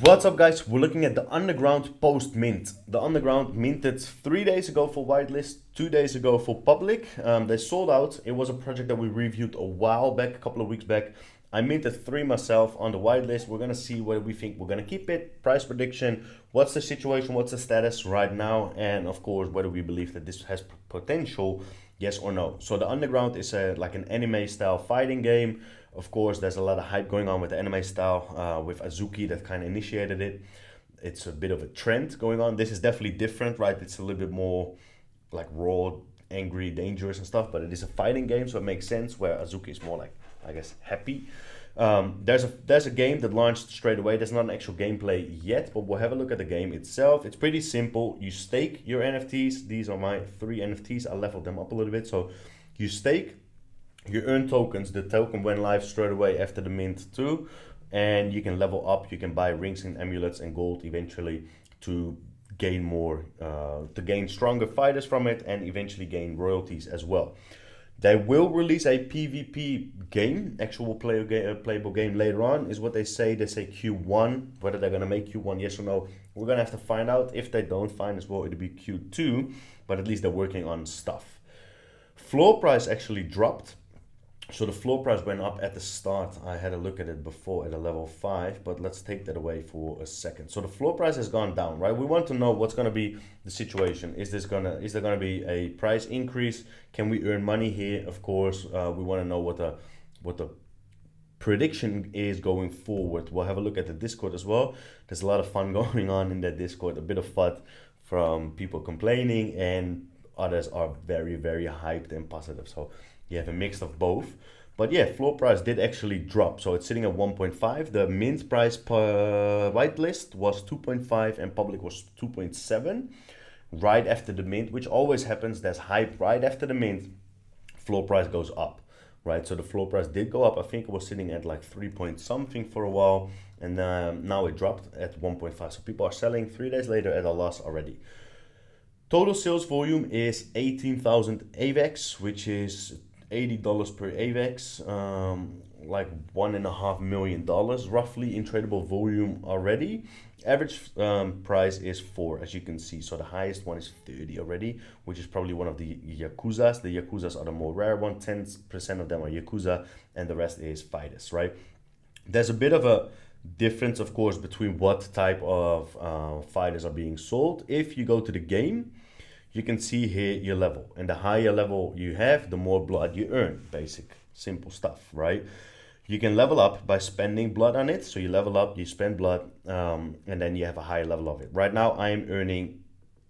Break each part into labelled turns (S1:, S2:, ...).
S1: What's up, guys? We're looking at the Underground post mint. The Underground minted 3 days ago for whitelist, 2 days ago for public. They sold out. It was a project that we reviewed a while back, a couple of weeks back. I minted three myself on the whitelist. We're gonna see whether we think we're gonna keep it, price prediction, what's the situation, what's the status right now, and of course whether we believe that this has potential, yes or no. So the Underground is like an anime style fighting game. Of course, there's a lot of hype going on with the anime style, with Azuki that kind of initiated it. It's a bit of a trend going on. This is definitely different, right? It's a little bit more like raw, angry, dangerous and stuff, but it is a fighting game, so it makes sense, where Azuki is more like, I guess, happy. There's a game that launched straight away. There's not an actual gameplay yet, but we'll have a look at the game itself. It's pretty simple. You stake your NFTs. These are my three NFTs. I leveled them up a little bit. So you stake, you earn tokens. The token went live straight away after the mint too, and you can level up. You can buy rings and amulets and gold eventually to gain more, to gain stronger fighters from it, and eventually gain royalties as well. They will release a PvP game, actual playable game later on, is what they say. They say Q1. Whether they're gonna make Q1, yes or no, we're gonna have to find out. If they don't find as well, it'll be Q2. But at least they're working on stuff. Floor price actually dropped. So the floor price went up at the start. I had a look at it before at a level 5, but let's take that away for a second. So the floor price has gone down, right? We want to know what's going to be the situation. Is there going to be a price increase? Can we earn money here? Of course, we want to know what the prediction is going forward. We'll have a look at the Discord as well. There's a lot of fun going on in that Discord, a bit of fun from people complaining, and others are very, very hyped and positive. So you have a mix of both. But yeah, floor price did actually drop. So it's sitting at 1.5. The mint price per whitelist was 2.5 and public was 2.7 right after the mint, which always happens. There's hype right after the mint. Floor price goes up, right? So the floor price did go up. I think it was sitting at like 3 point something for a while. And now it dropped at 1.5. So people are selling 3 days later at a loss already. Total sales volume is 18,000 AVAX, which is $80 per AVAX, like $1.5 million roughly in tradable volume already. Average price is 4, as you can see. So the highest one is 30 already, which is probably one of the Yakuzas. The Yakuzas are the more rare one. 10% of them are Yakuza, and the rest is Fighters, right? There's a bit of a difference, of course, between what type of fighters are being sold. If you go to the game, you can see here your level, and the higher level you have, the more blood you earn. Basic, simple stuff, right? You can level up by spending blood on it. So you level up, you spend blood, and then you have a higher level of it. Right now, I am earning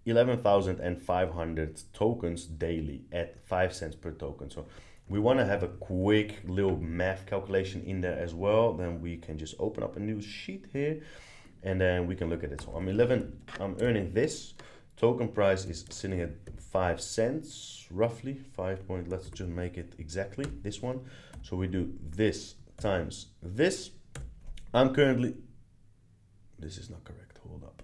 S1: 11,500 tokens daily at 5 cents per token. So we want to have a quick little math calculation in there as well. Then we can just open up a new sheet here, and then we can look at it. So I'm earning this. Token price is sitting at 5 cents, roughly 5 point. Let's just make it exactly this one. So we do this times this. I'm currently, this is not correct. Hold up.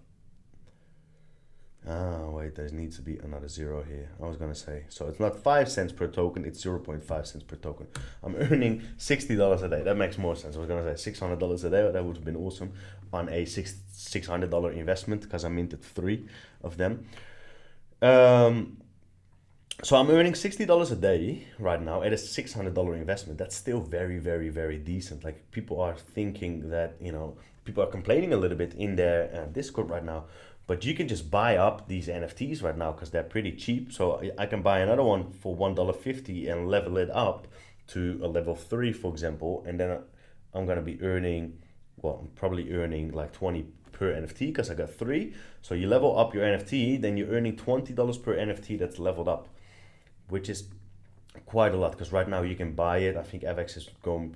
S1: Wait, there needs to be another zero here. I was gonna say, so it's not 5 cents per token, it's 0.5 cents per token. I'm earning $60 a day. That makes more sense. I was gonna say $600 a day. That would have been awesome on a $600 investment, because I minted 3 of them. So I'm earning $60 a day right now at a $600 investment. That's still very, very, very decent. Like, people are thinking that, people are complaining a little bit in their Discord right now. But you can just buy up these NFTs right now because they're pretty cheap. So I can buy another one for $1.50 and level it up to a level 3, for example. And then I'm going to be earning, I'm probably earning like 20 per NFT because I got 3. So you level up your NFT, then you're earning $20 per NFT that's leveled up, which is quite a lot, because right now you can buy it. I think AVAX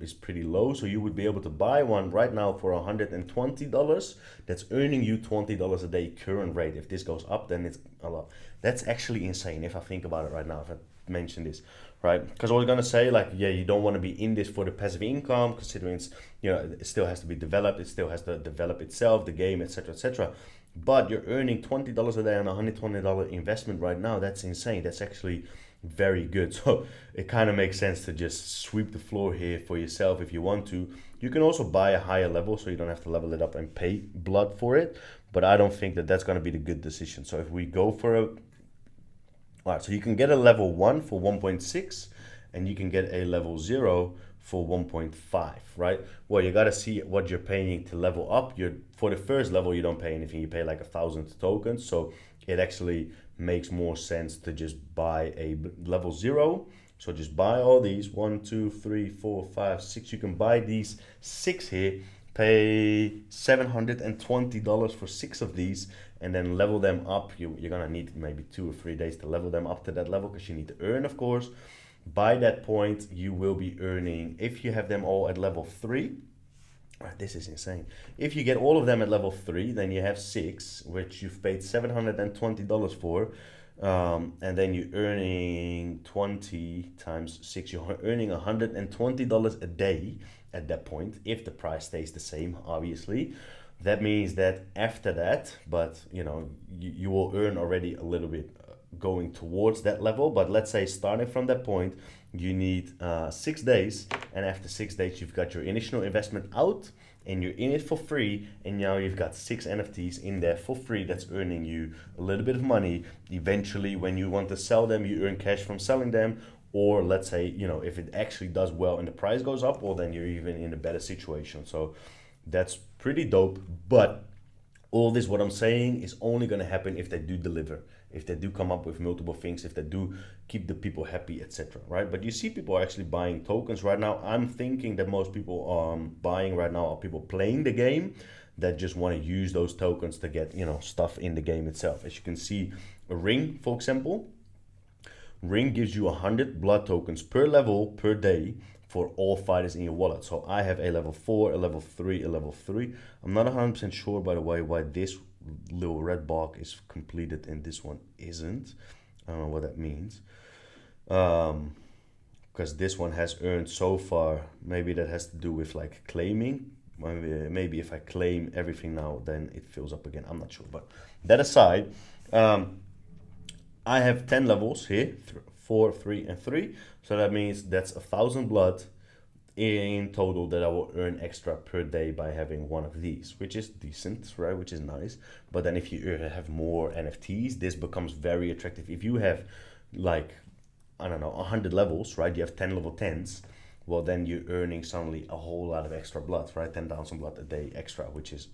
S1: is pretty low, so you would be able to buy one right now for $120. That's earning you $20 a day current rate. If this goes up, then it's a lot. That's actually insane if I think about it right now, if I mention this, right? Because I was gonna say, like, yeah, you don't want to be in this for the passive income, considering it's, it still has to be developed, it still has to develop itself, the game, etc., etc. But you're earning $20 a day on a $120 investment right now. That's insane. That's actually very good. So it kind of makes sense to just sweep the floor here for yourself if you want to. You can also buy a higher level so you don't have to level it up and pay blood for it. But I don't think that that's going to be the good decision. So if we go for a... All right, so you can get a level 1 for 1.6 and you can get a level 0 for 1.5, right? Well, you got to see what you're paying to level up. For the first level, you don't pay anything. You pay like 1,000 tokens. So it actually makes more sense to just buy a level 0. So just buy all these, 1, 2, 3, 4, 5, 6. You can buy these 6 here, pay $720 for 6 of these, and then level them up. You're gonna need maybe 2 or 3 days to level them up to that level, because you need to earn, of course. By that point, you will be earning, if you have them all at level 3, right, this is insane. If you get all of them at level 3, then you have 6, which you've paid $720 for. And then you're earning 20 times 6, you're earning $120 a day at that point, if the price stays the same, obviously. That means that after that, but you will earn already a little bit going towards that level. But let's say starting from that point, you need 6 days, and after 6 days you've got your initial investment out and you're in it for free, and now you've got 6 NFTs in there for free that's earning you a little bit of money. Eventually, when you want to sell them, you earn cash from selling them. Or let's say, if it actually does well and the price goes up, well, then you're even in a better situation. So that's pretty dope. But all this, what I'm saying, is only going to happen if they do deliver, if they do come up with multiple things, if they do keep the people happy, etc. Right? But you see people are actually buying tokens right now. I'm thinking that most people buying right now are people playing the game that just want to use those tokens to get stuff in the game itself. As you can see, a ring, for example, ring gives you 100 blood tokens per level per day for all fighters in your wallet. So I have a level 4, a level 3, a level 3. I'm not 100% sure, by the way, why this little red block is completed and this one isn't. I don't know what that means. Because this one has earned so far. Maybe that has to do with like claiming. Maybe if I claim everything now, then it fills up again. I'm not sure. But that aside, I have 10 levels here, 4, 3, and 3. So that means that's 1,000 blood in total that I will earn extra per day by having one of these, which is decent, right? Which is nice. But then if you have more NFTs, this becomes very attractive. If you have like, I don't know, 100 levels, right? You have 10 level 10s. Well, then you're earning suddenly a whole lot of extra blood, right? 10,000 blood a day extra, which is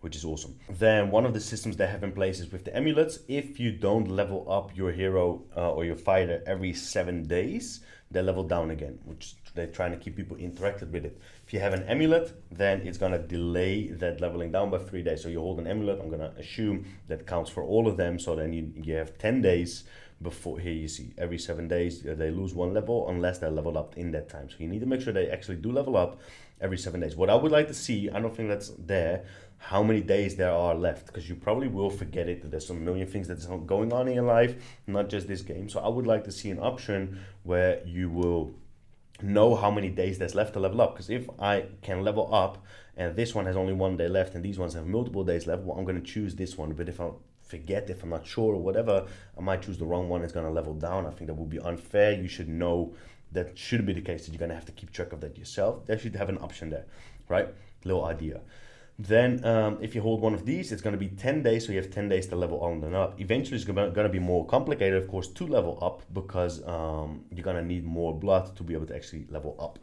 S1: which is awesome. Then one of the systems they have in place is with the amulets. If you don't level up your hero or your fighter every 7 days, they level down again, which they're trying to keep people interacted with it. If you have an amulet, then it's gonna delay that leveling down by 3 days. So you hold an amulet, I'm gonna assume that counts for all of them. So then you have 10 days before, here you see every 7 days they lose 1 level unless they're leveled up in that time. So you need to make sure they actually do level up every 7 days. What I would like to see, I don't think that's there, how many days there are left, because you probably will forget it. There's a million things that's going on in your life, not just this game. So I would like to see an option where you will know how many days there's left to level up. Because if I can level up and this one has only 1 day left and these ones have multiple days left, well, I'm going to choose this one. But if I forget, if I'm not sure or whatever, I might choose the wrong one. It's going to level down. I think that would be unfair. You should know that should be the case, that you're going to have to keep track of that yourself. They should have an option there, right? Little idea. Then if you hold one of these, it's going to be 10 days, so you have 10 days to level on and up. Eventually it's going to be more complicated, of course, to level up, because you're going to need more blood to be able to actually level up.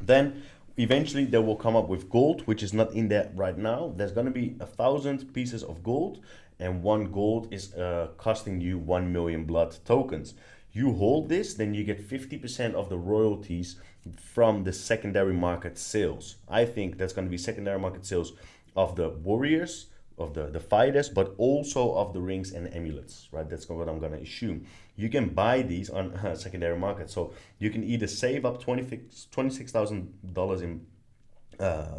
S1: Then eventually they will come up with gold, which is not in there right now. There's going to be 1,000 pieces of gold, and 1 gold is costing you 1 million blood tokens. You hold this, then you get 50% of the royalties from the secondary market sales. I think that's going to be secondary market sales of the warriors, of the fighters, but also of the rings and amulets, right? That's what I'm going to assume. You can buy these on secondary market. So you can either save up $26,000 in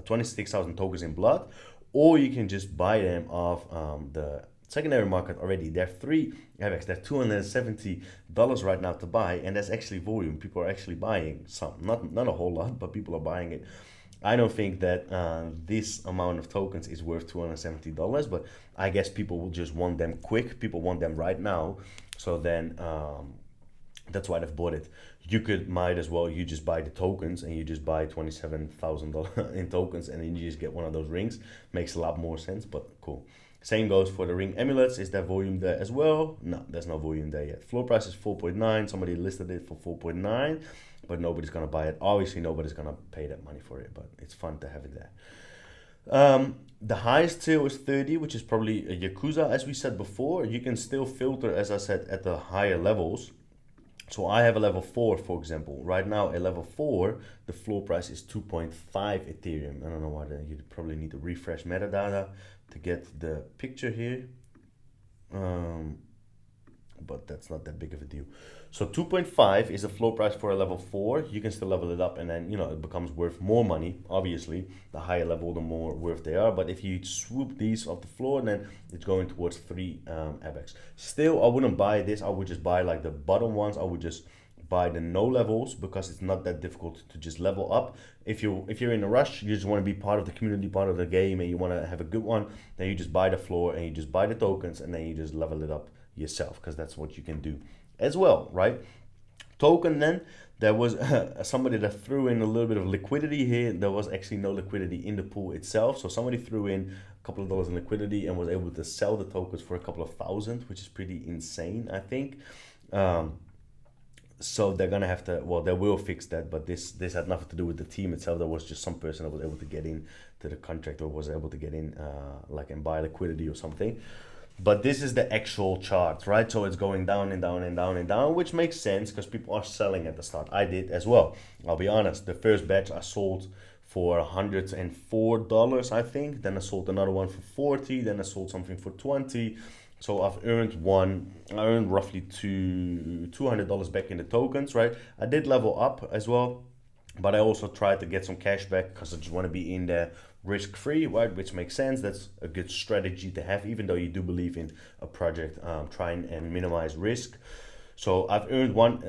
S1: 26,000 tokens in blood, or you can just buy them off the secondary market already. They're free. They're $270 right now to buy, and that's actually volume. People are actually buying some, not a whole lot, but people are buying it. I don't think that this amount of tokens is worth $270, but I guess people will just want them quick. People want them right now. So then That's why they've bought it. You might as well, you just buy the tokens and you just buy $27,000 in tokens and then you just get one of those rings. Makes a lot more sense, but cool. Same goes for the ring amulets. Is there volume there as well? No, there's no volume there yet. Floor price is 4.9. Somebody listed it for 4.9, but nobody's gonna buy it. Obviously, nobody's gonna pay that money for it, but it's fun to have it there. The highest tier is 30, which is probably a Yakuza. As we said before, you can still filter, as I said, at the higher levels. So I have a level 4, for example. Right now, a level 4, the floor price is 2.5 Ethereum. I don't know why, you probably need to refresh metadata to get the picture here. But that's not that big of a deal. So 2.5 is the floor price for a level 4. You can still level it up and then, it becomes worth more money. Obviously, the higher level, the more worth they are. But if you swoop these off the floor, then it's going towards 3 ABACs. Still, I wouldn't buy this. I would just buy like the bottom ones. I would just buy the no levels because it's not that difficult to just level up. If you're in a rush, you just want to be part of the community, part of the game, and you want to have a good one, then you just buy the floor and you just buy the tokens and then you just level it up yourself, because that's what you can do as well, right? Token, then there was somebody that threw in a little bit of liquidity here. There was actually no liquidity in the pool itself, so somebody threw in a couple of dollars in liquidity and was able to sell the tokens for a couple of thousand, which is pretty insane, I think. So they're gonna have to, well, they will fix that, but this had nothing to do with the team itself. There was just some person that was able to get in to the contract, or was able to get in and buy liquidity or something. But this is the actual chart, right? So it's going down and down and down and down, which makes sense because people are selling at the start. I did as well. I'll be honest. The first batch I sold for $104, I think. Then I sold another one for 40. Then I sold something for 20. So I've earned roughly $200 back in the tokens, right? I did level up as well, but I also tried to get some cash back because I just want to be in there risk-free, right? Which makes sense. That's a good strategy to have, even though you do believe in a project, trying and minimize risk. So I've earned one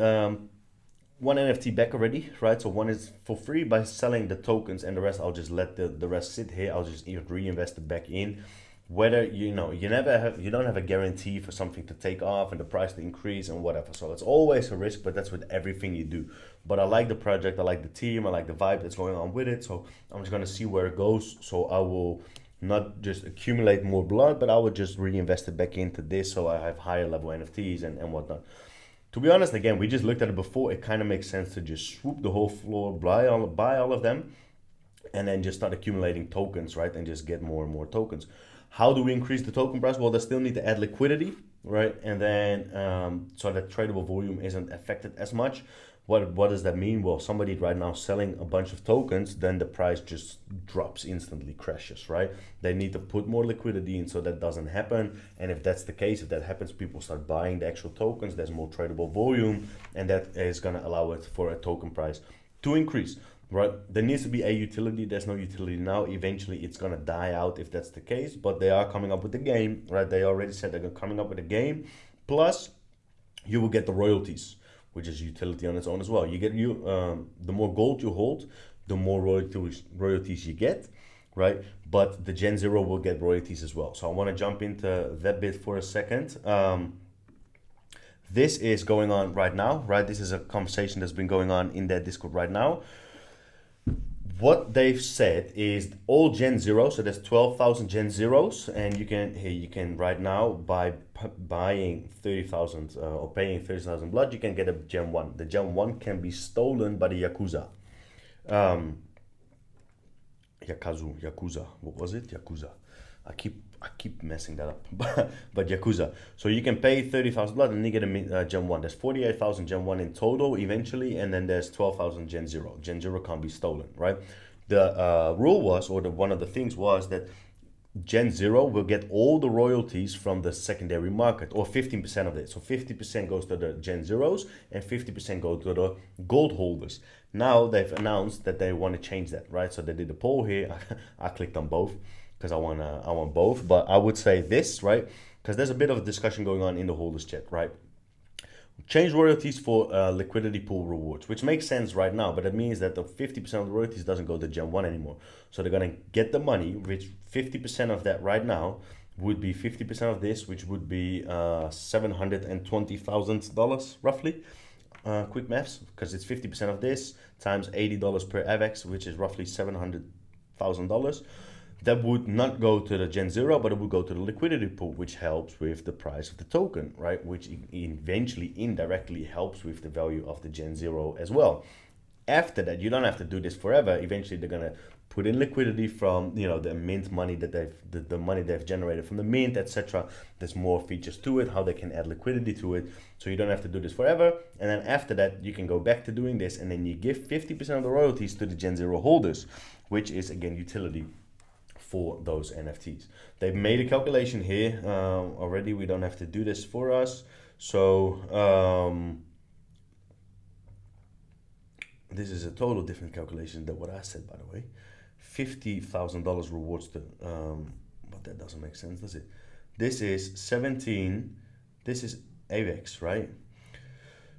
S1: NFT back already, right? So one is for free by selling the tokens, and the rest I'll just let the rest sit here. I'll just reinvest it back in. Whether you don't have a guarantee for something to take off and the price to increase and whatever. So it's always a risk, but that's with everything you do. But I like the project, I like the team, I like the vibe that's going on with it. So I'm just gonna see where it goes. So I will not just accumulate more blood, but I will just reinvest it back into this, so I have higher level NFTs and whatnot. To be honest, again, we just looked at it before. It kind of makes sense to just swoop the whole floor, buy all of them, and then just start accumulating tokens, right? And just get more and more tokens. How do we increase the token price? Well, they still need to add liquidity, right? And then so that tradable volume isn't affected as much. What does that mean? Well, somebody right now selling a bunch of tokens, then the price just drops instantly, crashes, right? They need to put more liquidity in so that doesn't happen. And if that's the case, if that happens, people start buying the actual tokens, there's more tradable volume, and that is going to allow it for a token price to increase. Right, there needs to be a utility. There's no utility now. Eventually, it's gonna die out if that's the case. But they are coming up with the game, right? They already said they're coming up with a game. Plus, you will get the royalties, which is utility on its own as well. You get the more gold you hold, the more royalties you get, right? But the Gen Zero will get royalties as well. So I want to jump into that bit for a second. This is going on right now, right? This is a conversation that's been going on in that Discord right now. What they've said is all Gen Zeros, so there's 12,000 Gen Zeros, and you can right now by buying 30,000 or paying 30,000 blood, you can get a Gen 1. The Gen 1 can be stolen by the Yakuza. Yakuza, what was it? Yakuza. I keep messing that up, but Yakuza. So you can pay 30,000 blood and you get a Gen 1. There's 48,000 Gen 1 in total eventually, and then there's 12,000 Gen 0. Gen 0 can't be stolen, right? The rule was, or one of the things was that Gen 0 will get all the royalties from the secondary market, or 15% of it. So 50% goes to the Gen Zeros and 50% go to the gold holders. Now they've announced that they want to change that, right? So they did a poll here. I clicked on both, because I want both, but I would say this, right? Because there's a bit of a discussion going on in the holders chat, right? Change royalties for liquidity pool rewards, which makes sense right now, but it means that the 50% of the royalties doesn't go to Gen 1 anymore. So they're gonna get the money, which 50% of that right now would be 50% of this, which would be $720,000 roughly. quick maths, because it's 50% of this times $80 per AVAX, which is roughly $700,000. That would not go to the Gen Zero, but it would go to the liquidity pool, which helps with the price of the token, right? Which eventually indirectly helps with the value of the Gen Zero as well. After that, you don't have to do this forever. Eventually, they're gonna put in liquidity from the mint money that the money they've generated from the mint, etc. There's more features to it, how they can add liquidity to it, so you don't have to do this forever. And then after that, you can go back to doing this, and then you give 50% of the royalties to the Gen Zero holders, which is again utility for those NFTs. They've made a calculation here already. We don't have to do this for us. So this is a total different calculation than what I said, by the way. $50,000 rewards to, but that doesn't make sense, does it? This is 17, this is AVAX, right?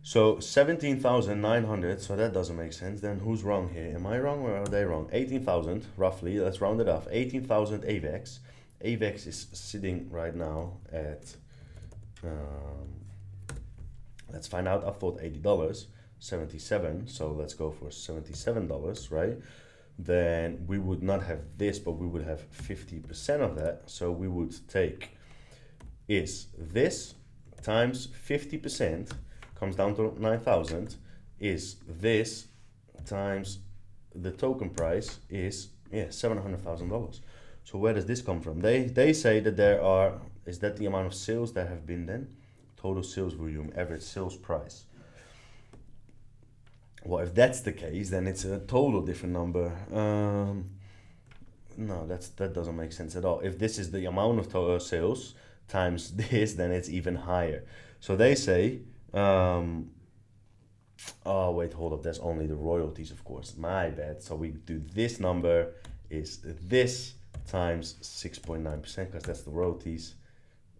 S1: So 17,900, so that doesn't make sense. Then who's wrong here? Am I wrong or are they wrong? 18,000, roughly, let's round it off. 18,000 AVAX. AVAX is sitting right now at, let's find out, I thought $80, 77, so let's go for $77, right? Then we would not have this, but we would have 50% of that. So we would take, is this times 50%, comes down to 9,000, is this times the token price is $700,000. So where does this come from? They say that there are, is that the amount of sales that have been then? Total sales volume, average sales price. Well, if that's the case, then it's a total different number. No, that doesn't make sense at all. If this is the amount of total sales times this, then it's even higher. So they say, oh wait, hold up, that's only the royalties, of course. My bad. So we do this number is this times 6.9%, because that's the royalties.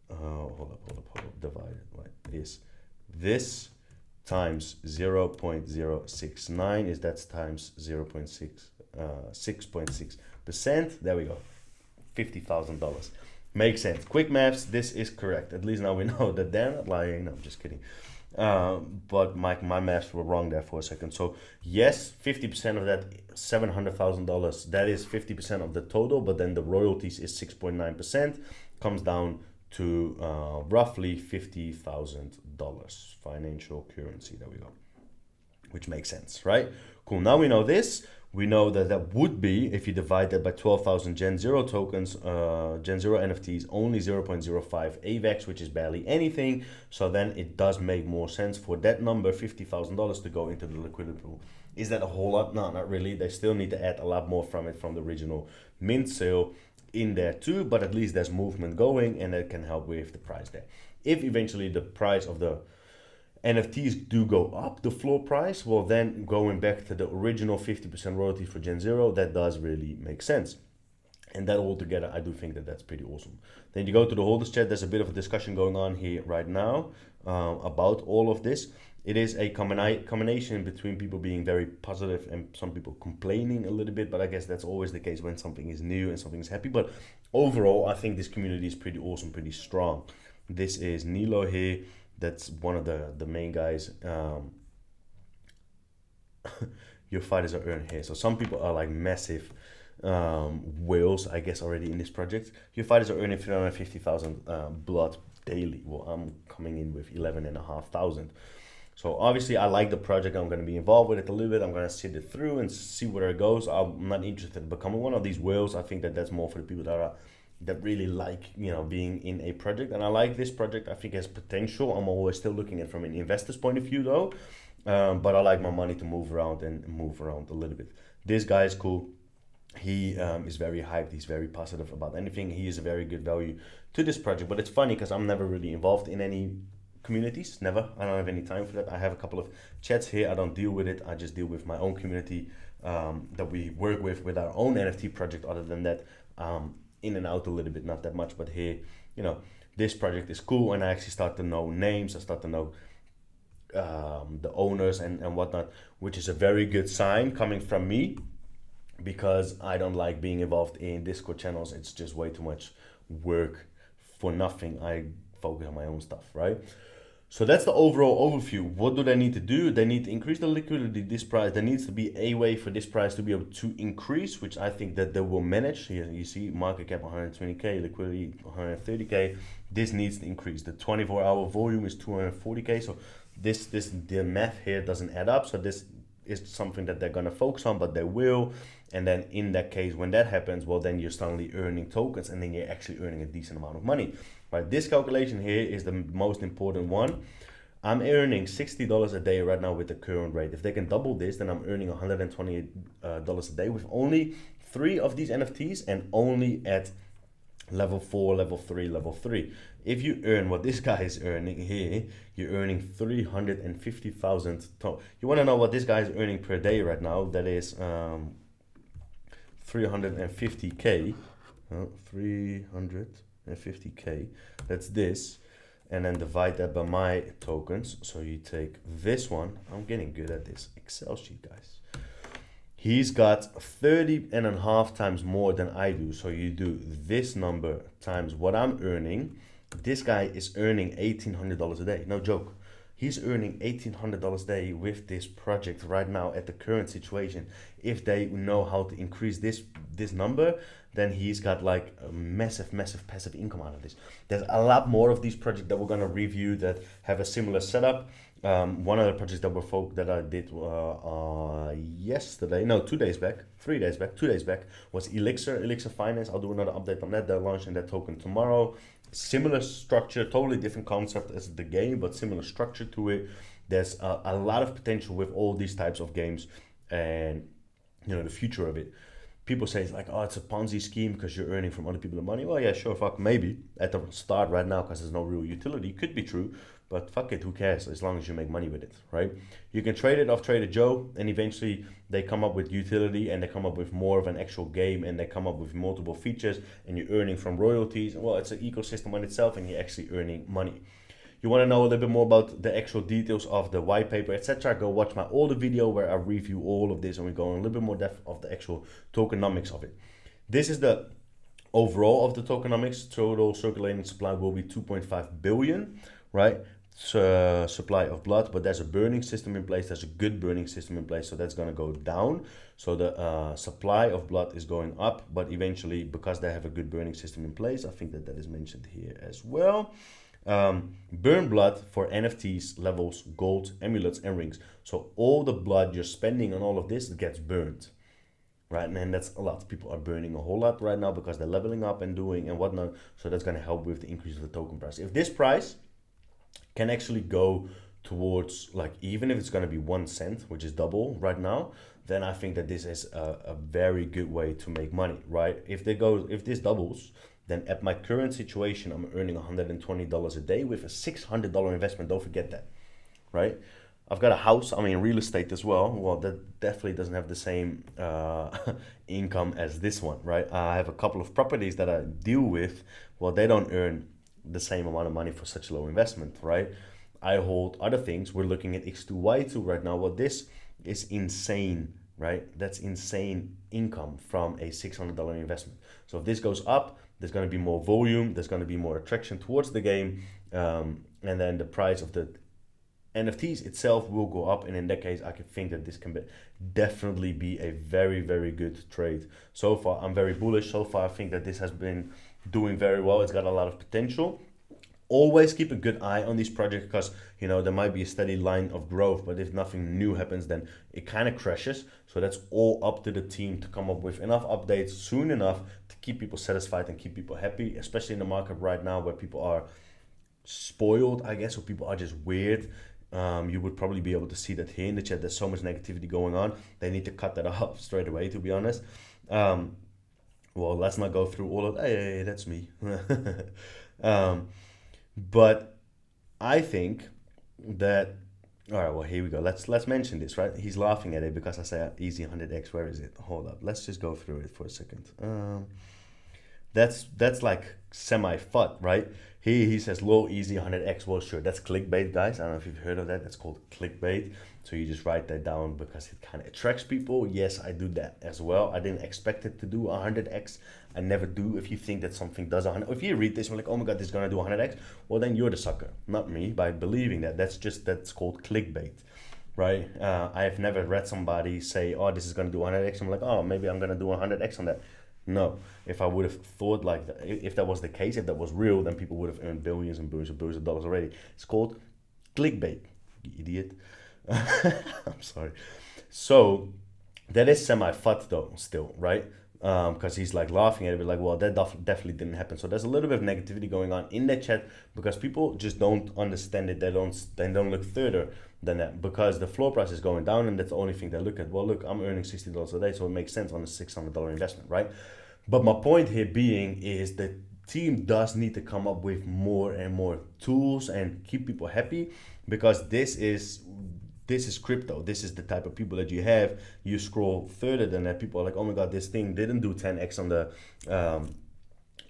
S1: Hold up, divided, right, is this times 0.069 is that's times 6.6%. There we go. $50,000. Makes sense. Quick maths, this is correct. At least now we know that they're not lying. No, I'm just kidding. But my maths were wrong there for a second. So yes, 50% of that $700,000, that is 50% of the total, but then the royalties is 6.9%, comes down to roughly $50,000 financial currency. There we go, which makes sense, right? Cool. Now we know this. We know that that would be, if you divide that by 12,000 Gen Zero tokens, Gen Zero NFTs, only 0.05 AVAX, which is barely anything. So then it does make more sense for that number, $50,000, to go into the liquidity pool. Is that a whole lot? No, not really. They still need to add a lot more from it, from the original mint sale in there too, but at least there's movement going, and that can help with the price there. If eventually the price of the NFTs do go up, the floor price, well then going back to the original 50% royalty for Gen Zero, that does really make sense. And that all together, I do think that that's pretty awesome. Then you go to the holders chat, there's a bit of a discussion going on here right now about all of this. It is a combination between people being very positive and some people complaining a little bit, but I guess that's always the case when something is new and something is happy. But overall, I think this community is pretty awesome, pretty strong. This is Nilo here. That's one of the main guys. Your fighters are earned here. So some people are like massive whales, I guess, already in this project. Your fighters are earning 350,000 blood daily. Well, I'm coming in with 11,500. So obviously I like the project. I'm going to be involved with it a little bit. I'm going to sit it through and see where it goes. I'm not interested in becoming one of these whales. I think that that's more for the people that really like, being in a project. And I like this project. I think it has potential. I'm always still looking at it from an investor's point of view though. But I like my money to move around a little bit. This guy is cool. He is very hyped. He's very positive about anything. He is a very good value to this project. But it's funny because I'm never really involved in any communities. Never. I don't have any time for that. I have a couple of chats here. I don't deal with it. I just deal with my own community that we work with our own NFT project. Other than that, in and out a little bit, not that much. But here, this project is cool, and I actually start to know names. I start to know the owners and whatnot, which is a very good sign coming from me, because I don't like being involved in Discord channels. It's just way too much work for nothing. I focus on my own stuff, right? So that's the overall overview. What do they need to do? They need to increase the liquidity. This price, there needs to be a way for this price to be able to increase, which I think that they will manage. Here you see market cap 120k, liquidity 130k. This needs to increase. The 24-hour volume is 240k. So the math here doesn't add up. So this is something that they're gonna focus on, but they will. And then in that case, when that happens, well, then you're suddenly earning tokens, and then you're actually earning a decent amount of money. Right, this calculation here is the most important one. I'm earning $60 a day right now with the current rate. If they can double this, then I'm earning $128 a day with only 3 of these NFTs and only at level 4, level 3, level 3. If you earn what this guy is earning here, you're earning 350,000. You want to know what this guy is earning per day right now? That is 350k. 350k. That's this. And then divide that by my tokens. So you take this one. I'm getting good at this Excel sheet, guys. He's got 30.5 times more than I do. So you do this number times what I'm earning. This guy is earning $1,800 a day. No joke. He's earning $1,800 a day with this project right now at the current situation. If they know how to increase this number, then he's got like a massive passive income out of this. There's a lot more of these projects that we're gonna review that have a similar setup. One of the projects that I did yesterday, no, 2 days back, 3 days back, 2 days back, was Elixir Finance. I'll do another update on that. They're launching that token tomorrow. Similar structure, totally different concept as the game, but similar structure to it. There's a lot of potential with all these types of games, and the future of it. People say it's like, oh, it's a Ponzi scheme because you're earning from other people the money. Well, yeah, sure, fuck, maybe at the start right now because there's no real utility. Could be true, but fuck it, who cares as long as you make money with it, right? You can trade it off Trader Joe, and eventually they come up with utility, and they come up with more of an actual game, and they come up with multiple features, and you're earning from royalties. Well, it's an ecosystem on itself, and you're actually earning money. You want to know a little bit more about the actual details of the white paper, etc., go watch my older video where I review all of this and we go in a little bit more depth of the actual tokenomics of it. This is the overall of the tokenomics. Total circulating supply will be 2.5 billion, right? Supply of blood, but there's a burning system in place. There's a good burning system in place, so that's going to go down. So the supply of blood is going up, but eventually, because they have a good burning system in place, I think that is mentioned here as well. Burn blood for NFTs, levels, gold, amulets, and rings. So all the blood you're spending on all of this gets burned, right? And that's a lot. People are burning a whole lot right now because they're leveling up and doing and whatnot. So that's going to help with the increase of the token price. If this price can actually go towards, like, even if it's going to be 1 cent, which is double right now, then I think that this is a very good way to make money, right? If this doubles, then at my current situation, I'm earning $120 a day with a $600 investment. Don't forget that, right? I've got a house. I'm in real estate as well. Well, that definitely doesn't have the same income as this one, right? I have a couple of properties that I deal with. Well, they don't earn the same amount of money for such low investment, right? I hold other things. We're looking at X2Y2 right now. Well, this is insane, right? That's insane income from a $600 investment. So if this goes up, there's going to be more volume, there's going to be more attraction towards the game, and then the price of the NFTs itself will go up, and in that case I could think that this can definitely be a very, very good trade. So far I'm very bullish. So far I think that this has been doing very well. It's got a lot of potential. Always keep a good eye on these projects because there might be a steady line of growth, but if nothing new happens, then it kind of crashes. So that's all up to the team to come up with enough updates soon enough to keep people satisfied and keep people happy, especially in the market right now where people are spoiled, I guess, or people are just weird. You would probably be able to see that here in the chat. There's so much negativity going on. They need to cut that off straight away, to be honest. Well, let's not go through all of hey, that's me. But I think that, all right, well, here we go. Let's mention this, right? He's laughing at it because I say easy 100x. Where is it? Hold up. Let's just go through it for a second. that's like semi FUD, right? He says low, easy, 100x. Well, sure, that's clickbait, guys. I don't know if you've heard of that. That's called clickbait. So you just write that down because it kind of attracts people. Yes, I do that as well. I didn't expect it to do 100x. I never do. If you think that something does 100, if you read this, you're like, oh my god, this is gonna do 100x. Well, then you're the sucker, not me, by believing that. That's called clickbait, right? I have never read somebody say, oh, this is gonna do 100x. I'm like, oh, maybe I'm gonna do 100x on that. No, if I would have thought like that, if that was the case, if that was real, then people would have earned billions and billions and billions of dollars already. It's called clickbait, you idiot. I'm sorry. So that is semi fut though, still, right? Because he's like laughing at it, like, well, that definitely didn't happen. So there's a little bit of negativity going on in the chat because people just don't understand it. They don't look further than that because the floor price is going down, and that's the only thing they look at. Well, look, I'm earning $60 a day, so it makes sense on a $600 investment, right? But my point here being is that team does need to come up with more and more tools and keep people happy because this is crypto. This is the type of people that you have. You scroll further than that, people are like, oh my god, this thing didn't do 10x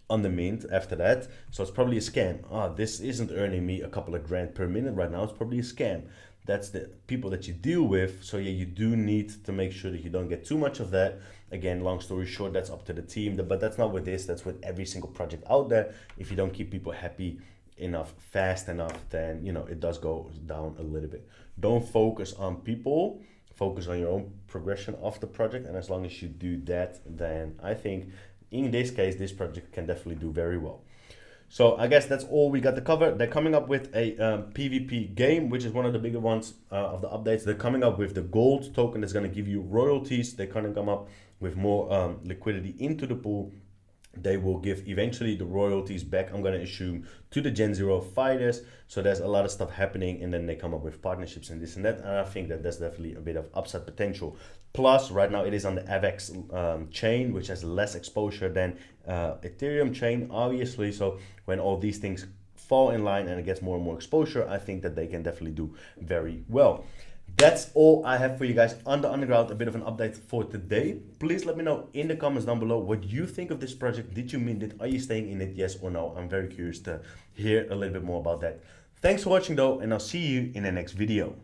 S1: on the mint after that, so it's probably a scam. This isn't earning me a couple of grand per minute right now, it's probably a scam. That's the people that you deal with. So yeah, you do need to make sure that you don't get too much of that. Again, long story short, that's up to the team, but that's not with this, that's with every single project out there. If you don't keep people happy enough, fast enough, then it does go down a little bit. Don't focus on people, focus on your own progression of the project, and as long as you do that, then I think in this case this project can definitely do very well. So I guess that's all we got to cover. They're coming up with a PvP game, which is one of the bigger ones of the updates. They're coming up with the gold token that's going to give you royalties. They're going to come up with more liquidity into the pool. They will give eventually the royalties back, I'm going to assume, to the Gen Zero fighters. So there's a lot of stuff happening, and then they come up with partnerships and this and that. And I think that there's definitely a bit of upside potential. Plus, right now it is on the AVAX chain, which has less exposure than Ethereum chain, obviously. So when all these things fall in line and it gets more and more exposure, I think that they can definitely do very well. That's all I have for you guys on the underground, a bit of an update for today. Please let me know in the comments down below what you think of this project. Did you mint it? Are you staying in it? Yes or no? I'm very curious to hear a little bit more about that. Thanks for watching though, and I'll see you in the next video.